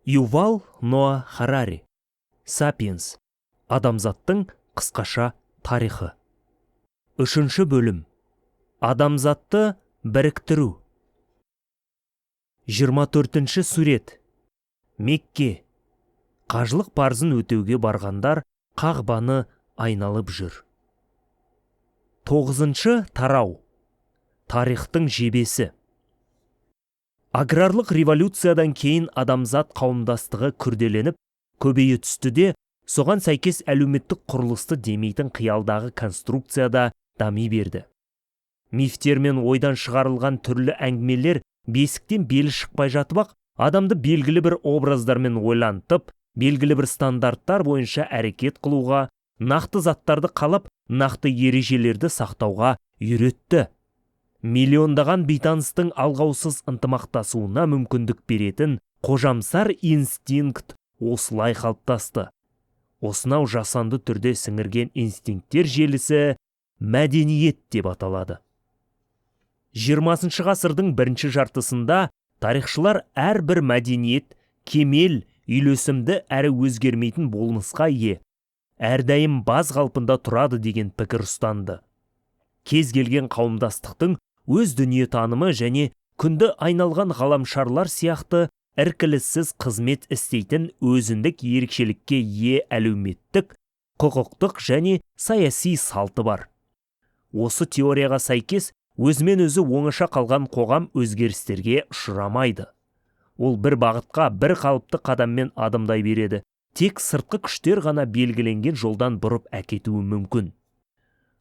Ювал Ноа Харари. Сапиенс. Адамзаттың қысқаша тарихы. 3 бөлім. Адамзатты біріктіру. 24 сурет. Мекке. Қажылық парызын өтеуге барғандар Қағбаны айналып жүр. 9 тарау. Тарихтың жебесі. Аграрлық революциядан кейін адамзат қауымдастығы күрделеніп, көбейе түсті де, соған сәйкес әлеуметтік құрылысты демейтін қиялдағы конструкцияда дами берді. Мифтер мен ойдан шығарылған түрлі әңгімелер бесіктен белі шықпай жатып-ақ, адамды белгілі бір образдармен ойлантып, белгілі бір стандарттар бойынша әрекет қылуға, нақты заттарды қалап, нақты ережелерді сақтауға үйретті. Миллиондаған бейтаныстың алғаусыз ынтымақтасуына мүмкіндік беретін қожамсар инстинкт осылай қалыптасты. Осынау жасанды түрде сіңірген инстинкттер желісі мәдениет деп аталады. 20 ғасырдың бірінші жартысында тарихшылар әрбір мәдениет кемел, үйлесімді әрі өзгермейтін болмысқа ие, әрдайым баз қалпында тұрады деген пікір ұстанды. Кез келген қауымдастықтың өз дүниетанымы және күнді айналған ғаламшарлар сияқты іркіліссіз қызмет істейтін өзіндік ерекшелікке ие әлеуметтік, құқықтық және саяси салты бар. Осы теорияға сәйкес өзімен өзі оңаша қалған қоғам өзгерістерге ұшырамайды. Ол бір бағытқа бір қалыпты қадаммен адымдай береді. Тек сыртқы күштер ғана белгіленген жолдан бұрып әкетуі мүмкін.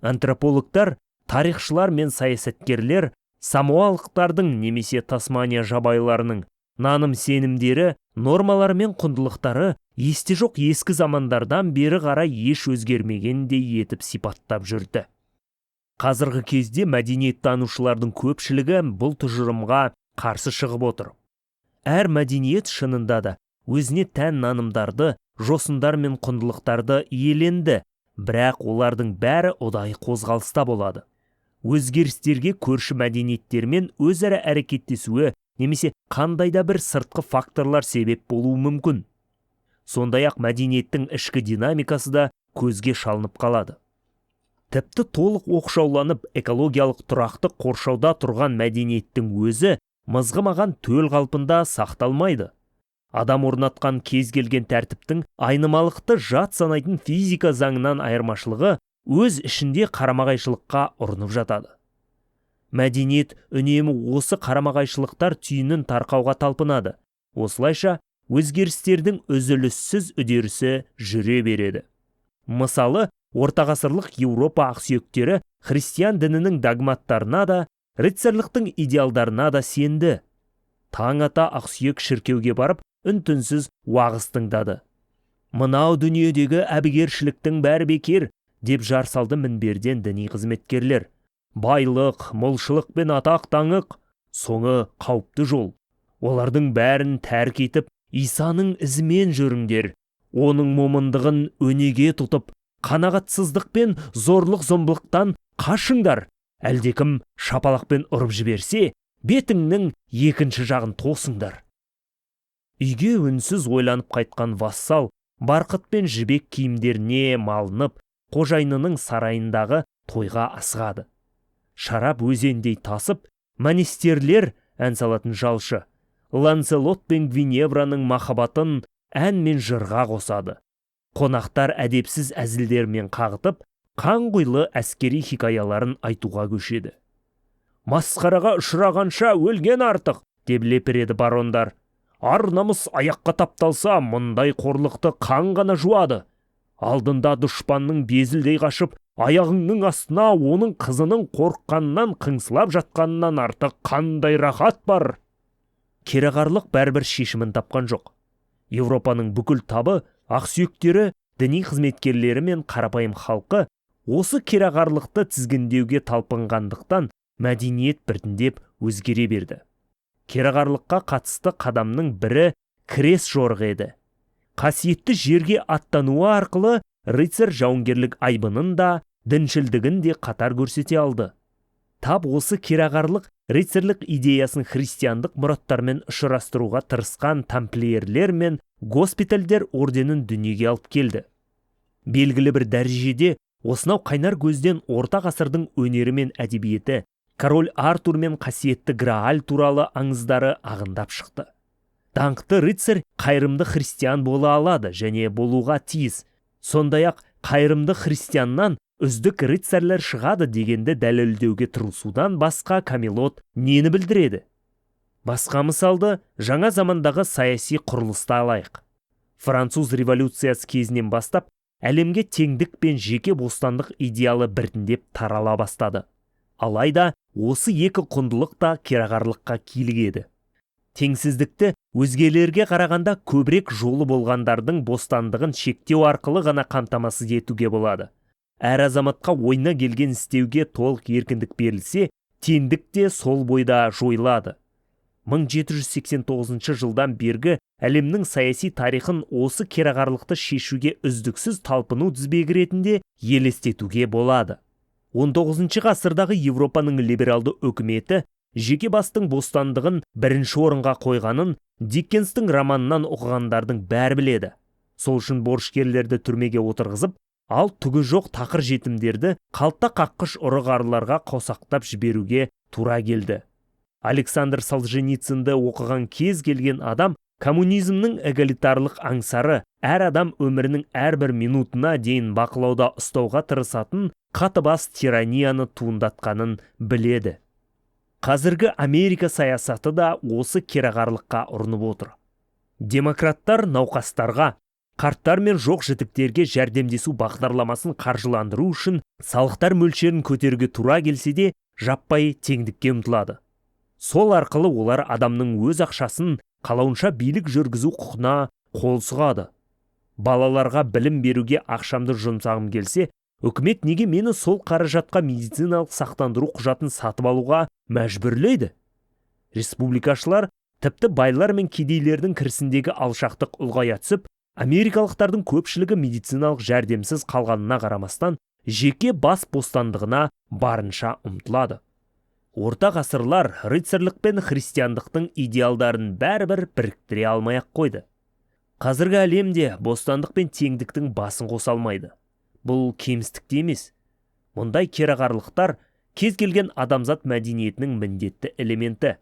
Антропологтар, тарихшылар мен саясаткерлер самоалықтардың немесе Тасмания жабайыларының наным-сенімдері, нормалары мен құндылықтары есте жоқ ескі замандардан бері қарай еш өзгермегендей етіп сипаттап жүрді. Қазіргі кезде мәдениеттанушылардың көпшілігі бұл тұжырымға қарсы шығып отыр. Әр мәдениет шынында да өзіне тән нанымдарды, жосындар мен құндылықтарды иеленді, бірақ олардың бәрі ұдайы қозғалыста болады. Өзгерістерге көрші мәдениеттермен өзара әрекеттесуі немесе қандайда бір сыртқы факторлар себеп болуы мүмкін. Сондай-ақ мәдениеттің ішкі динамикасы да көзге шалынып қалады. Тіпті толық оқшауланып экологиялық тұрақты қоршауда тұрған мәдениеттің өзі мызғымаған төл қалпында сақталмайды. Адам орнатқан кез келген тәртіптің айнымалықты жат санайтын физика заңынан айырмашылығы өз ішінде қарамағайшылыққа ұрынып жатады. Мәдениет үнемі осы қарамағайшылықтар түйінін тарқауға талпынады. Осылайша өзгерістердің үзіліссіз үдерісі жүре береді. Мысалы, ортағасырлық Еуропа ақсүйектері христиан дінінің догматтарына да, рыцарьлықтың идеалдарына да сенді. Таң ата ақсүйек шіркеуге барып, үн-түнсіз уағыз тыңдады. Мынау дүниедегі әбігершіліктің бәрі бекер, деп жар салды мінберден діни қызметкерлер. Байлық, молшылық пен атақ таңық, соңы қауіпті жол. Олардың бәрін тәрк етіп, Исаның ізімен жүріңдер. Оның момындығын өнеге тұтып, қанағатсыздық пен зорлық-зомбылықтан қашыңдар. Әлдекім шапалақпен ұрып жіберсе, бетіңнің екінші жағын тосыңдар. Үйге үнсіз ойланып қайтқан вассал, барқыт пен жібек киімдеріне малынып, қожайынының сарайындағы тойға асығады. Шарап өзендей тасып, манистерлер ән салатын жалшы, Ланселот пен Гвиневраның махаббатын ән мен жырға қосады. Қонақтар әдепсіз әзілдермен қағытып, қанқұйлы әскери хикаяларын айтуға көшеді. Масқараға ұшырағанша өлген артық, деп лепіреді барондар. Ар намыс аяққа тапталса, мұндай қорлықты қан ғана жуады. Алдында дұшпанның безілдей қашып, аяғыңның астына оның қызының қорыққаннан қыңсылап жатқанынан артық қандай рахат бар. Кереғарлық бәрібір шешімін тапқан жоқ. Еуропаның бүкіл табы, ақсүйектері, діни қызметкерлері мен қарапайым халқы осы кереғарлықты тізгіндеуге талпынғандықтан мәдениет біртіндеп өзгере берді. Кереғарлыққа қатысты қадамның бірі крес жорығы еді. Қасиетті жерге аттануы арқылы рыцарь жауынгерлік айбынын да, діншілдігін де қатар көрсете алды. тап осы керағарлық рыцарлық идеясын христиандық мұраттармен ұшырастыруға тырысқан тамплиерлер мен госпитальдер орденін дүниеге алып келді. Белгілі бір дәрежеде осынау қайнар көзден орта ғасырдың өнері мен әдебиеті, король Артур мен қасиетті Грааль туралы аңыздары ағындап шықты. Даңқты рыцарь қайырымды христиан бола алады және болуға тиіс. Сондай-ақ қайырымды христианнан үздік рыцарьлер шығады дегенді дәлелдеуге тырысудан басқа Камелот нені білдіреді? Басқа мысалды жаңа замандағы саяси құрылысты алайық. Француз революциясы кезінен бастап әлемге теңдік пен жеке бостандық идеалы біртіндеп тарала бастады. Алайда осы екі құндылық та керағарлыққа килігеді. Теңсіздікті өзгелерге қарағанда көбірек жолы болғандардың бостандығын шектеу арқылы ғана қамтамасыз етуге болады. Әр азаматқа ойына келген істеуге толық еркіндік берілсе, теңдік те сол бойда жойылады. 1789 жылдан бергі әлемнің саяси тарихын осы керағарлықты шешуге үздіксіз талпыну тізбегі ретінде елестетуге болады. 19 ғасырдағы Европаның либералды үкіметі жеке бастың бостандығын бірінші орынға қойғанын Диккенстің романынан оқығандардың бәрі біледі. Сол үшін борышкерлерді түрмеге отырғызып, ал түгі жоқ тақыр жетімдерді қалтта қаққыш ұры-қарыларға қосақтап жіберуге тура келді. Александр Солженицынды оқыған кез келген адам коммунизмнің эгалитарлық аңсары, әр адам өмірінің әрбір минутына дейін бақылауда ұстауға тырысатын қатыбас тиранияны туындатқанын біледі. Қазіргі Америка саясаты да осы керағарлыққа ұрынып отыр. Демократтар науқастарға, қарттар мен жоқ жітіктерге жәрдемдесу бағдарламасын қаржыландыру үшін салықтар мөлшерін көтеруге тура келсе де жаппай теңдікке ұмтылады. Сол арқылы олар адамның өз ақшасын қалауынша билік жүргізу құқына қол сұғады. Балаларға білім беруге ақшамды жұмсағым келсе, үкімет неге мені сол қаражатқа медициналық сақтандыру құжатын сатып алуға мәжбүрлейді? Республикашылар тіпті байлар мен кедейлердің кірісіндегі алшақтық ұлғая түсіп, америкалықтардың көпшілігі медициналық жәрдемсіз қалғанына қарамастан жеке бас бостандығына барынша ұмтылады. Орта ғасырлар рыцарлық пен христиандықтың идеалдарын бәрібір біріктіре алмай-ақ қойды. Қазіргі әлемде бостандық пен теңдіктің басын қоса алмайды. Бұл кемістікте емес. Мұндай керағарлықтар кез келген адамзат мәдениетінің міндетті элементі.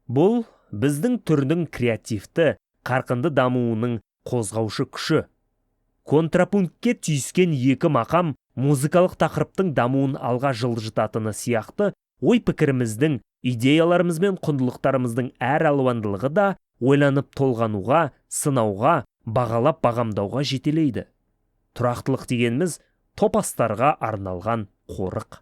Бұл біздің түрдің креативті, қарқынды дамуының қозғаушы күші. Контрапунктке түйіскен екі мақам музыкалық тақырыптың дамуын алға жылжытатыны сияқты, ой пікіріміздің, идеяларымыз бен құндылықтарымыздың әр алуандылығы да ойланып толғануға, сынауға, бағалап бағамдауға жетелейді. Тұрақтылық дегеніміз топастарға арналған қорық.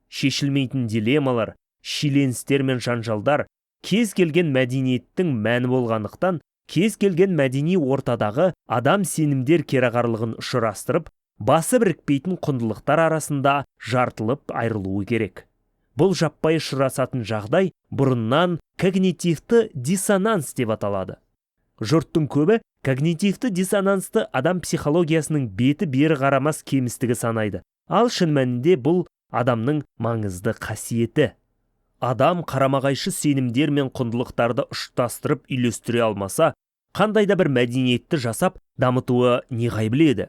Шешілмейтін дилеммалар, шиеленістер мен жанжалдар кез келген мәдениеттің мәні болғандықтан, кез келген мәдени ортадағы адам сенімдер керағарлығын ұшырастырып, басы бірікпейтін құндылықтар арасында жартылып айырылуы керек. Бұл жаппай ұшырасатын жағдай бұрыннан когнитивті диссонанс деп аталады. Жұрттың көбі когнитивті диссонансты адам психологиясының беті бері қарамас кемістігі санайды. Ал шын мәнінде бұл адамның маңызды қасиеті. Адам қарамағайшы сенімдер мен құндылықтарды ұштастырып үйлестіре алмаса, қандай да бір мәдениетті жасап дамытуы неғай біледі.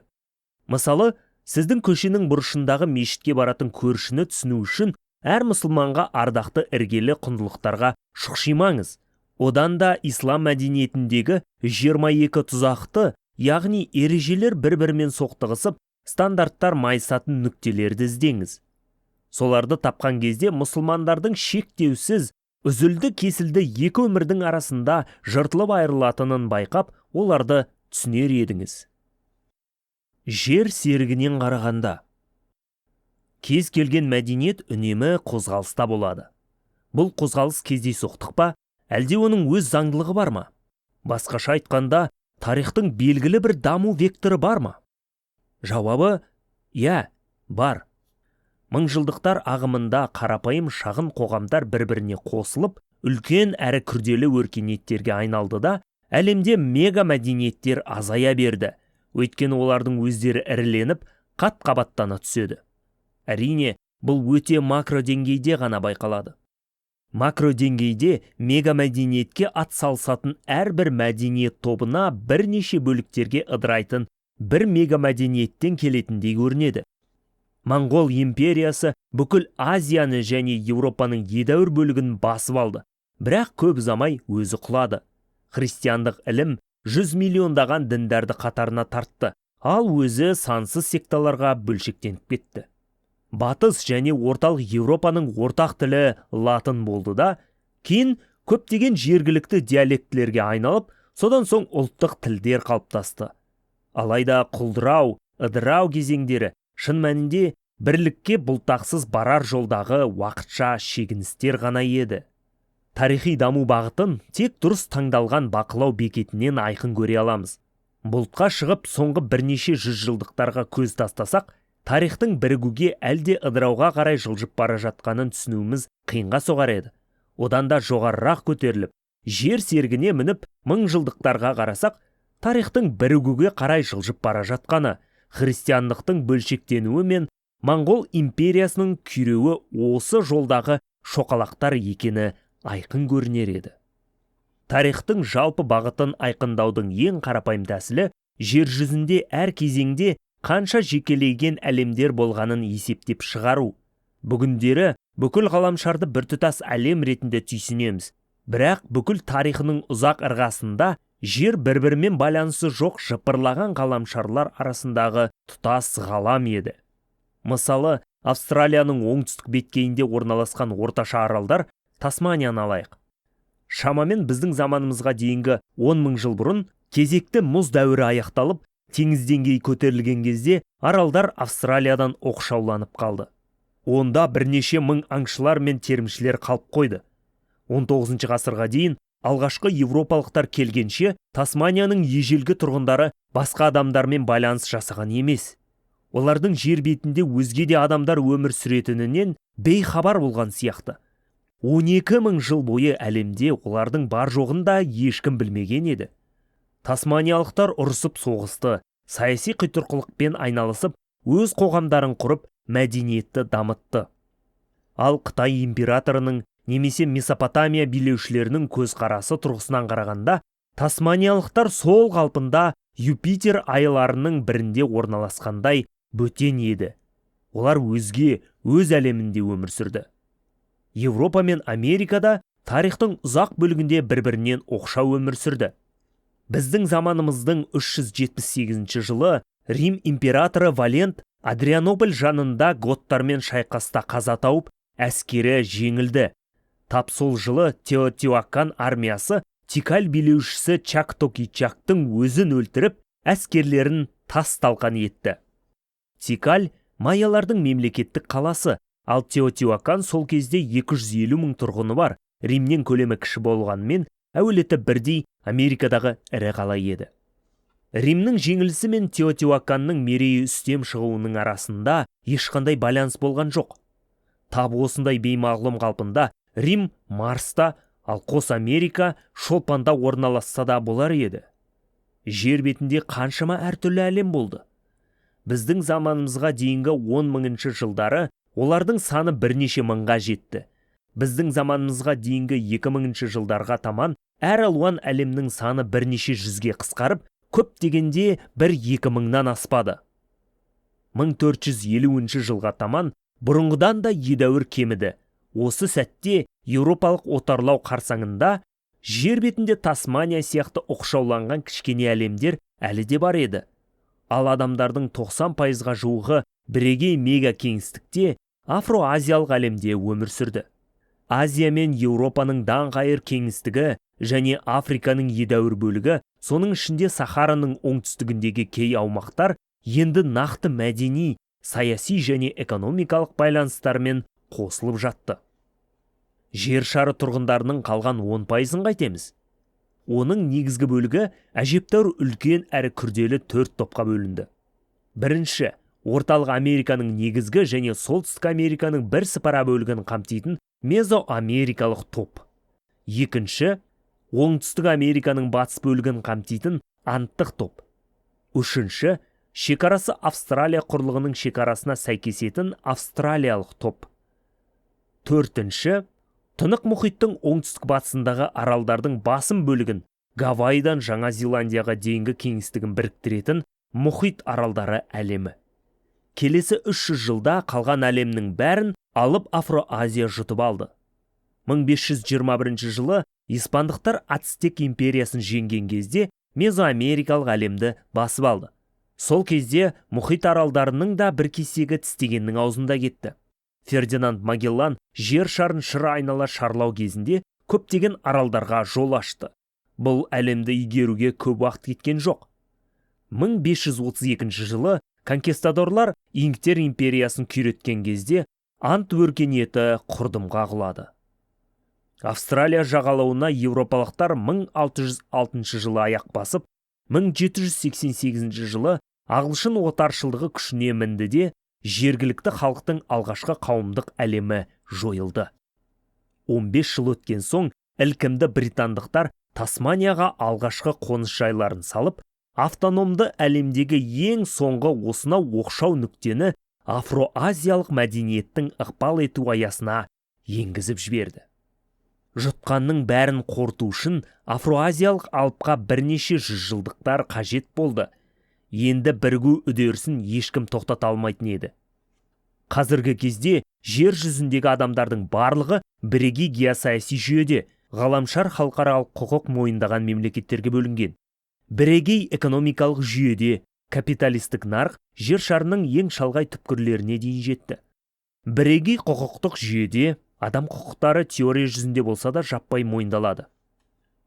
Мысалы, сіздің көшенің бұрышындағы мешітке баратын көршіні түсіну үшін әр мұсылманға ардақты іргелі құндылықтарға шұқшимаңыз. Одан да ислам мәдениетіндегі 22 тұзақты, яғни ережелер бір-бірімен соқтығысып, стандарттар майысатын нүктелерді іздеңіз. Соларды тапқан кезде мұсылмандардың шектеусіз, үзілді кесілді екі өмірдің арасында жыртылып айырылатынын байқап, оларды түсінер едіңіз. Жер серігінен қарағанда. Кез келген мәдениет үнемі қозғалыста болады. Бұл қозғалыс кездейсоқтық па, әлде оның өз заңдылығы бар ма? Басқаша айтқанда, тарихтың белгілі бір даму векторы бар ма? Жауабы, иә, бар. Мыңжылдықтар ағымында қарапайым шағын қоғамдар бір-біріне қосылып, үлкен әрі күрделі өркениеттерге айналды да, әлемде мега мәдениеттер азая берді. Өйткені олардың өздері іріленіп, қат-қабаттана түседі. Әрине, бұл өте макро деңгейде ғана байқалады. Макро деңгейде мегамәдениетке атсалысатын әрбір мәдениет тобына бірнеше бөліктерге ыдырайтын бір мегамәдениеттен келетіндей көрінеді. Моңғол империясы бүкіл Азияны және Еуропаның едәуір бөлігін басып алды, бірақ көп ұзамай өзі құлады. Христиандық ілім 100 миллиондаған діндерді қатарына тартты, ал өзі сансыз секталарға бөлшектеніп кетті. Батыс және орталық Еуропаның ортақ тілі латын болды да, кейін көптеген жергілікті диалектілерге айналып, содан соң ұлттық тілдер қалыптасты. Алайда құлдырау, ыдырау кезеңдері шын мәнінде бірлікке бұлтақсыз барар жолдағы уақытша шегіністер ғана еді. Тарихи даму бағытын тек дұрыс таңдалған бақылау бекетінен айқын көре аламыз. Бұлтқа шығып соңғы бірнеше жүзжылдықтарға көз тастасақ, тарихтың бірігуге әлде ыдырауға қарай жылжып бара жатқанын түсінуіміз қиынға соғар еді. Одан да жоғарырақ көтеріліп, жер сергіне мініп мыңжылдықтарға қарасақ, тарихтың бірігуге қарай жылжып бара жатқаны, христиандықтың бөлшектенуі мен Моңғол империясының күйреуі осы жолдағы шоқалақтар екені айқын көрінер еді. Тарихтың жалпы бағытын айқындаудың ең қарапайым тәсілі жер жүзінде әр кезеңде қанша жекелеген әлемдер болғанын есептеп шығару. Бүгіндері бүкіл ғаламшарды біртұтас әлем ретінде түйсінеміз, бірақ бүкіл тарихының ұзақ ырғасында жер бір-бірімен байланысы жоқ жыпырлаған ғаламшарлар арасындағы тұтас ғалам еді. Мысалы, Австралияның оңтүстік беткейінде орналасқан орташа аралдар Тасманияны алайық. Шамамен біздің заманымызға дейінгі 10 мың жыл бұрын кезекті мұз дәуірі аяқталып, теңіз деңгейі көтерілген кезде аралдар Австралиядан оқшауланып қалды. Онда бірнеше мың аңшылар мен терімшілер қалып қойды. 19 ғасырға дейін алғашқы европалықтар келгенше Тасманияның ежелгі тұрғындары басқа адамдармен байланыс жасаған емес. Олардың жер бетінде өзге де адамдар өмір сүретінінен бейхабар болған сияқты. 12 мың жыл бойы әлемде олардың бар жоғын да ешкім білмеген еді. Тасманиялықтар ұрысып соғысты, саяси қитұрқылықпен айналысып, өз қоғамдарын құрып, мәдениетті дамытты. Ал Қытай императорының немесе Месопотамия билеушілерінің көзқарасы тұрғысынан қарағанда, тасманиялықтар сол қалпында Юпитер айларының бірінде орналасқандай бөтен еді. Олар өзге, өз әлемінде өмір сүрді. Еуропа мен Америкада тарихтың ұзақ бөлігінде бір-бірінен оқшау өмір сүрді. Біздің заманымыздың 378 жылы Рим императоры Валент Адрианополь жанында готтармен шайқаста қаза тауып, әскері жеңілді. Тап сол жылы Теотиуакан армиясы Тикаль билеушісі Чактокичактың өзін өлтіріп, әскерлерін тас-талқан етті. Тикаль майялардың мемлекеттік қаласы, ал Теотиуакан сол кезде 250 мың тұрғыны бар, Римнен көлемі кіші болғанымен, әуелеті бірдей Америкадағы ірі қала еді. Римнің жеңілісі мен Теотиуаканның мерейі үстем шығуының арасында ешқандай байланыс болған жоқ. Тап осындай беймағлұм қалпында Рим Марста, ал қос Америка шолпанда орналасса да болар еді. Жер бетінде қаншама әртүрлі әлем болды. Біздің заманымызға дейінгі 10 мыңыншы жылдары олардың саны бірнеше мыңға жетті. Біздің заманымызға дейінгі 2000-ші жылдарға таман әр алуан әлемнің саны бірнеше жүзге қысқарып, көп дегенде 1-2 мыңнан аспады. 1450-ші жылға таман бұрынғыдан да едәуір кеміді. Осы сәтте еуропалық отарлау қарсаңында жер бетінде Тасмания сияқты оқшауланған кішкене әлемдер әлі де бар еді. Ал адамдардың 90%-ға жуығы бірегей мега кеңістікте Афро-Азиялық әлемде өмір сүрді. Азия мен Еуропаның даңғайыр кеңістігі және Африканың едәуір бөлігі, соның ішінде Сахараның оңтүстігіндегі кей аумақтар енді нақты мәдени, саяси және экономикалық байланыстармен қосылып жатты. Жер шары тұрғындарының қалған 10%-ын қайтеміз. Оның негізгі бөлігі әжептәуір үлкен әрі күрделі 4 топқа бөлінді. Бірінші, орталық Американың негізгі және солтүстік Американың бірсыпыра бөлігін қамтитын мезоамерикалық топ. Екінші, оңтүстік Американың батыс бөлігін қамтитын анттық топ. Үшінші, шекарасы Австралия құрлығының шекарасына сәйкесетін австралиялық топ. Төртінші, Тынық мұхиттың оңтүстік батысындағы аралдардың басым бөлігін Гавайидан Жаңа Зеландияға дейінгі кеңістігін біріктіретін мұхит аралдары әлемі. Келесі 300 жылда қалған әлемнің бәрін алып Афро-Азия жұтып алды. 1521 жылы испандықтар Ацтек империясын жеңген кезде Мезоамерикалық әлемді басып алды. Сол кезде мұхит аралдарының да бір кесегі тістегеннің аузында кетті. Фердинанд Магеллан жер шарын шыр айнала шарлау кезінде көптеген аралдарға жол ашты. Бұл әлемді игеруге көп уақыт кеткен жоқ. 1532 жылы конкистадорлар инктер империясын күйреткен кезде ант өркениеті құрдымға құлады. Австралия жағалауына еуропалықтар 1606 жылы аяқ басып, 1788 жылы ағылшын отаршылдығы күшіне мінді де, жергілікті халықтың алғашқы қауымдық әлемі жойылды. 15 жыл өткен соң, ілкімді британдықтар Тасманияға алғашқы қоныс жайларын салып, автономды әлемдегі ең соңғы осынау оқшау нүктені афро-азиялық мәдениеттің ықпал ету аясына енгізіп жіберді. Жұтқанның бәрін қорыту үшін афро-азиялық алыпқа бірнеше жүзжылдықтар қажет болды. Енді бірігу үдерісін ешкім тоқтата алмайтын еді. Қазіргі кезде жер жүзіндегі адамдардың барлығы бірегей геосаяси жүйеде, ғаламшар халықаралық құқық мойындаған мемлекеттерге бөлінген. Бірегей экономикалық жүйеде капиталистік нарық жер шарының ең шалғай түпкірлеріне дейін жетті. Бірегей құқықтық жүйеде адам құқықтары теория жүзінде болса да жаппай мойындалады.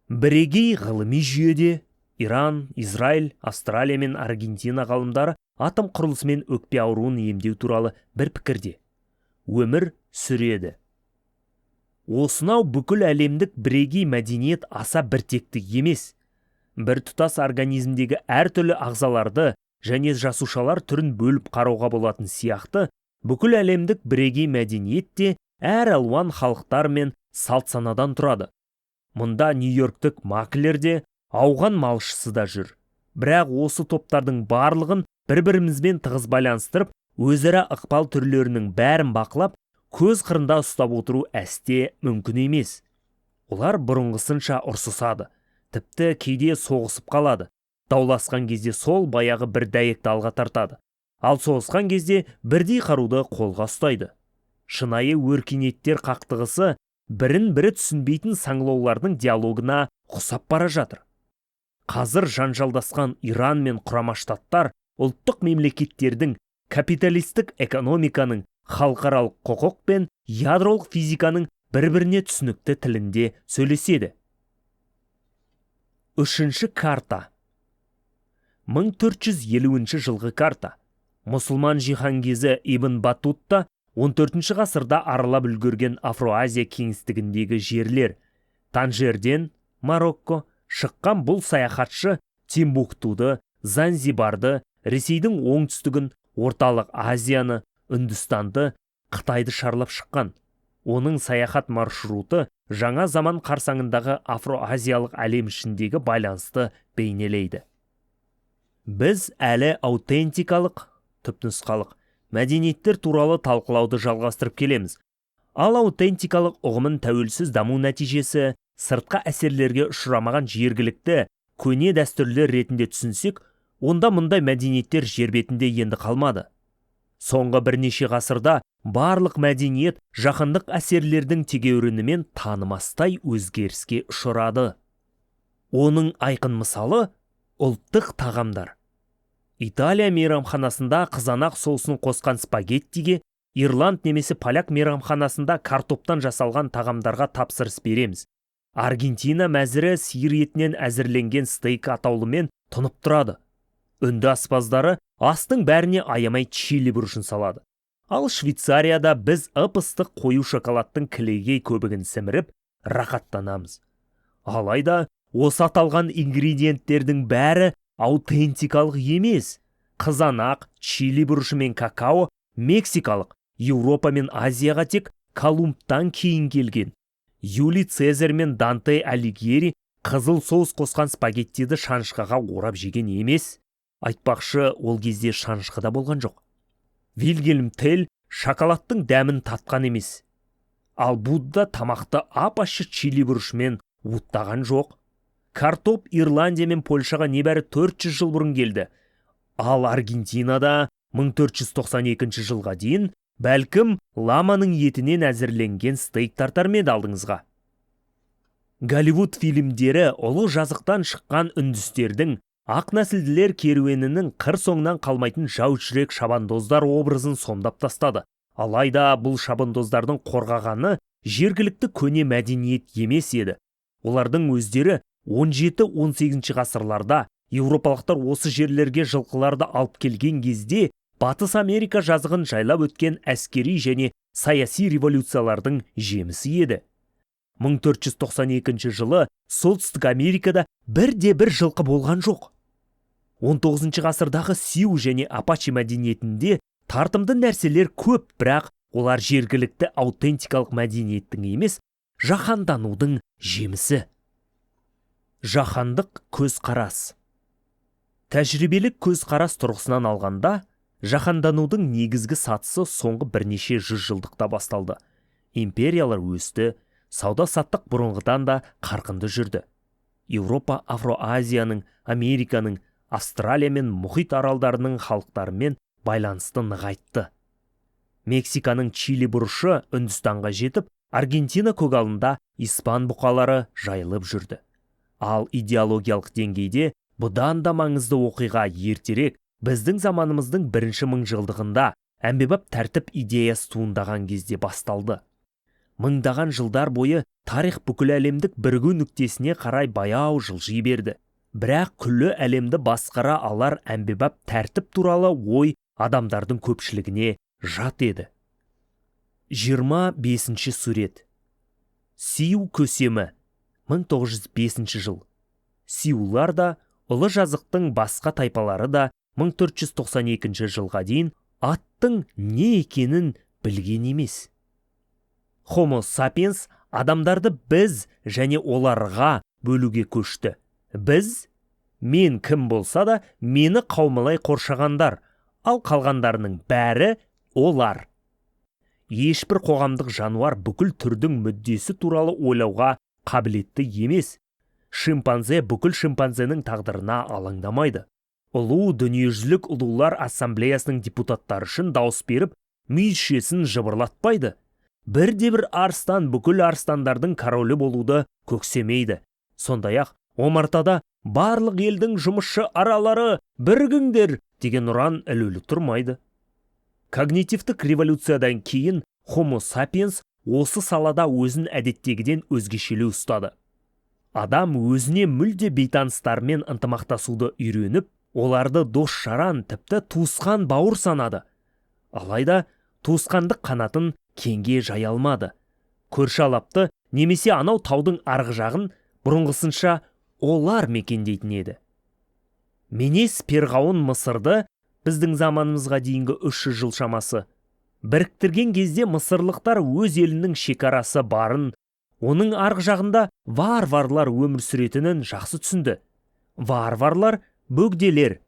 Бірегей ғылыми жүйеде Иран, Израиль, Австралия мен Аргентина ғалымдары атом құрылысы мен өкпе ауруын емдеу туралы бір пікірде. Өмір сүреді. Осынау бүкіл әлемдік бірегей мәдениет аса біртекті емес. Бір тұтас организмдегі әртүрлі ағзаларды және жасушалар түрін бөліп қарауға болатын сияқты, бүкіл әлемдік бірегей мәдениет те әр алуан халықтар мен салт санадан тұрады. Мұнда Нью-Йорктік маклер де, ауған малшысы да жүр. Бірақ осы топтардың барлығын бір-бірімізбен тығыз байланыстырып, өзара ықпал түрлерінің бәрін бақылап, көз қырында ұстап отыру әсте мүмкін емес. Олар бұрынғысынша ұрсысады, тіпті кейде соғысып қалады. Дауласқан кезде сол баяғы бір дәйекті алға тартады. Ал соғысқан кезде бірдей қаруды қолға ұстайды. Шынайы өркениеттер қақтығысы бірін-бірі түсінбейтін саңлаулардың диалогына құсап бара жатыр. Қазір жанжалдасқан Иран мен Құрама Штаттар ұлттық мемлекеттердің капиталистік экономиканың, халықаралық құқық пен ядролық физиканың бір-біріне түсінікті тілінде сөйлеседі. Үшінші карта. 1450 жылғы карта. Мұсылман жиһангезі Ибн Батутта 14 ғасырда аралап үлгерген Афро-Азия кеңістігіндегі жерлер. Танжерден, Марокко, шыққан бұл саяхатшы Тимбуктуды, Занзибарды, Ресейдің оңтүстігін, орталық Азияны, Үндістанды, Қытайды шарлап шыққан. Оның саяхат маршруты жаңа заман қарсаңындағы афро-азиялық әлем ішіндегі байланысты бейнелейді. Біз әлі аутентикалық, түпнұсқалық мәдениеттер туралы талқылауды жалғастырып келеміз. Ал аутентикалық ұғымын тәуелсіз даму нәтижесі, сыртқы әсерлерге ұшырамаған жергілікті көне дәстүрлер ретінде түсінсек, онда мұндай мәдениеттер жер бетінде енді қалмады. Соңғы бірнеше ғасырда барлық мәдениет жаһандық әсерлердің тегеурінімен танымастай өзгеріске ұшырады. Оның айқын мысалы ұлттық тағамдар. Италия мейрамханасында қызанақ соусын қосқан спагеттиге, Ирланд немесе поляк мейрамханасында картоптан жасалған тағамдарға тапсырыс береміз. Аргентина мәзірі сиыр етінен әзірленген стейк атаулымен тұнып тұрады. Үнді аспаздары астың бәріне аямай чили бұрышын салады. Ал Швейцарияда біз ып-ыстық қою шоколадтың кілегей көбігін сіміріп, рақаттанамыз. Алайда осы аталған ингредиенттердің бәрі аутентикалық емес. Қызанақ, чили бұрышы мен какао мексикалық, Еуропа мен Азияға тек Колумбтан кейін келген. Юлий Цезарь мен Данте Алигьери қызыл соус қосқан спагеттиді шанышқаға орап жеген емес. Айтпақшы, ол кезде шанышқыда болған жоқ. Вильгельм Тель шоколадтың дәмін татқан емес. Ал Будда тамақты ап-ашық чили бұрышымен уыттаған жоқ. Картоп Ирландия мен Польшаға небәрі 400 жыл бұрын келді. Ал Аргентинада 1492 жылға дейін бәлкім ламаның етінен әзірленген стейк тартар ма еді алдыңызға. Голливуд фильмдері ұлы жазықтан шыққан үндістердің ақ нәсілділер керуенінің қыр соңынан қалмайтын жау жүрек шабандоздар образын сомдап тастады. Алайда бұл шабандоздардың қорғағаны жергілікті көне мәдениет емес еді. Олардың өздері 17-18 ғасырларда еуропалықтар осы жерлерге жылқыларды алып келген кезде Батыс Америка жазығын жайлап өткен әскери және саяси революциялардың жемісі еді. 1492 жылы Солтүстік Америкада бірде-бір жылқы болған жоқ. 19 ғасырдағы Сиу және Апачи мәдениетінде тартымды нәрселер көп, бірақ олар жергілікті аутентикалық мәдениеттің емес, жаһанданудың жемісі. Жаһандық көзқарас. Тәжірибелік көзқарас тұрғысынан алғанда, жаһанданудың негізгі сатысы соңғы бірнеше жүз жылдықта басталды. Империялар өсті, сауда-саттық бұрынғыдан да қарқынды жүрді. Еуропа Афро-Азияның, Американың, Австралия мен мұхит аралдарының халықтарымен байланысты нығайтты. Мексиканың Чили бұрышы Үндістанға жетіп, Аргентина көгалында испан бұқалары жайылып жүрді. Ал идеологиялық деңгейде бұдан да маңызды оқиға ертерек біздің заманымыздың бірінші мыңжылдығында әмбебап тәртіп идеясы туындаған кезде басталды. Мыңдаған жылдар бойы тарих бүкіл әлемдік бірігу нүктесіне қарай баяу жылжи берді. Бірақ күллі әлемді басқара алар әмбебап тәртіп туралы ой адамдардың көпшілігіне жат еді. 25-ші сурет. Сиу көсемі. 1905 жыл. Сиулар да, ұлы жазықтың басқа тайпалары да 1492 жылға дейін аттың не екенін білген емес. Homo sapiens адамдарды біз және оларға бөлуге көшті. Біз, мен кім болса да, мені қаумалай қоршағандар, ал қалғандарының бәрі олар. Ешбір қоғамдық жануар бүкіл түрдің мүддесі туралы ойлауға қабілетті емес. Шимпанзе бүкіл шимпанзенің тағдырына алаңдамайды. Ұлы дүниежүзілік ұлылар ассамблеясының депутаттары үшін дауыс беріп, мүйізшесін жыбырлатпайды. Бірде-бір арыстан бүкіл арыстандардың королі болуды көксемейді. Сондай-ақ омартада барлық елдің жұмысшы аралары бірігіңдер деген ұран ілулі тұрмайды. Когнитивтік революциядан кейін Homo sapiens осы салада өзін әдеттегіден өзгешелеу ұстады. Адам өзіне мүлде бейтаныстармен ынтымақтасуды үйреніп, оларды дос-жаран, тіпті туысқан бауыр санады. Алайда туысқандық қанатын кеңге жай алмады. Көрші алапты немесе анау таудың арғы жағын бұрынғысынша олар мекендейтін еді. Менес перғауын Мысырды біздің заманымызға дейінгі 300 жыл шамасы біріктірген кезде мысырлықтар өз елінің шекарасы барын, оның арғы жағында варварлар өмір сүретінін жақсы түсінді. Варварлар бөгделер.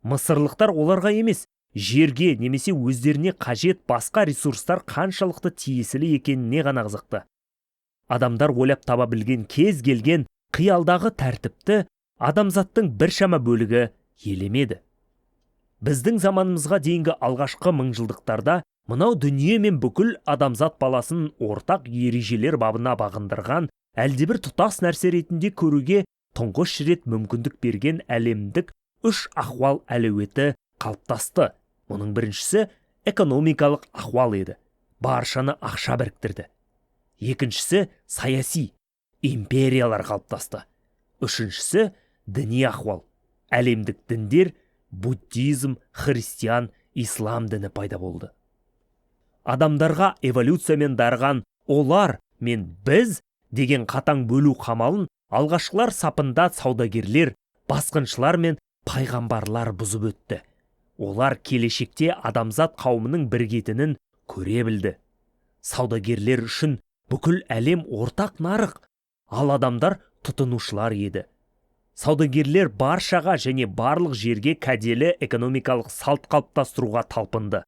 Мысырлықтар оларға емес, жерге немесе өздеріне қажет басқа ресурстар қаншалықты тиесілі екеніне ғана қызықты. Адамдар ойлап таба білген кез келген қиялдағы тәртіпті адамзаттың біршама бөлігі елемеді. Біздің заманымызға дейінгі алғашқы мыңжылдықтарда мынау дүние мен бүкіл адамзат баласын ортақ ережелер бабына бағындырған әлдебір тұтас нәрсе ретінде көруге тұңғыш рет мүмкіндік берген әлемдік 3 ахуал әлеуеті қалыптасты. Оның біріншісі экономикалық ахуал еді. Баршаны ақша біріктірді. Екіншісі саяси, империялар қалыптасты. Үшіншісі діни ахуал. Әлемдік діндер, буддизм, христиан, ислам діні пайда болды. Адамдарға эволюциямен дарыған олар мен біз деген қатаң бөлу қамалын алғашқылар сапында саудагерлер, басқыншылар мен пайғамбарлар бұзып өтті. Олар келешекте адамзат қауымының біргетінін көре білді. Саудагерлер үшін бүкіл әлем ортақ нарық, ал адамдар тұтынушылар еді. Саудагерлер баршаға және барлық жерге кәделі экономикалық салт қалыптастыруға талпынды.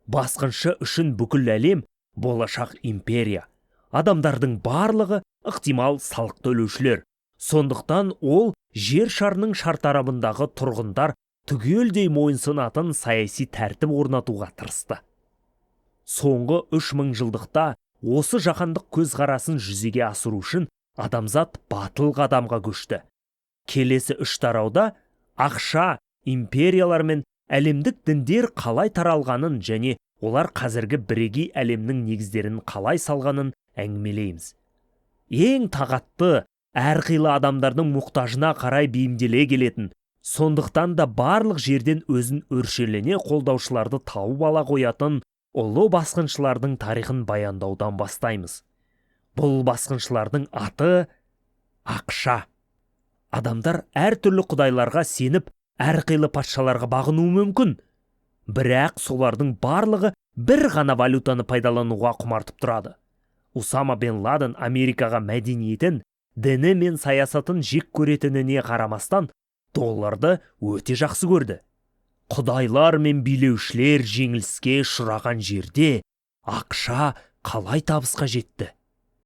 Басқыншы үшін бүкіл әлем болашақ империя. Адамдардың барлығы ықтимал салық төлеушілер. Сондықтан ол жер шарының шартарабындағы тұрғындар түгелдей мойынсынатын саяси тәртіп орнатуға тырысты. Соңғы 3000 жылдықта осы жаһандық көзқарасын жүзеге асыру үшін адамзат батыл қадамға көшті. Келесі 3 тарауда ақша, империялар мен әлемдік діндер қалай таралғанын және олар қазіргі бірегей әлемнің негіздерін қалай салғанын әңгімелейміз. Ең тағатты, әрқилы адамдардың мұқтажына қарай бейімделе келетін, сондықтан да барлық жерден өзін өршелене қолдаушыларды тауып ала қоятын ұлы басқыншылардың тарихын баяндаудан бастаймыз. Бұл басқыншылардың аты ақша. Адамдар әртүрлі құдайларға сеніп, әрқилы патшаларға бағынуы мүмкін. Бірақ солардың барлығы бір ғана валютаны пайдалануға құмартып тұрады. Усама бен Ладен Америкаға мәдениетін, діні мен саясатын жек көретініне қарамастан, долларды өте жақсы көрді. Құдайлар мен билеушілер жеңіліске ұшыраған жерде ақша қалай табысқа жетті?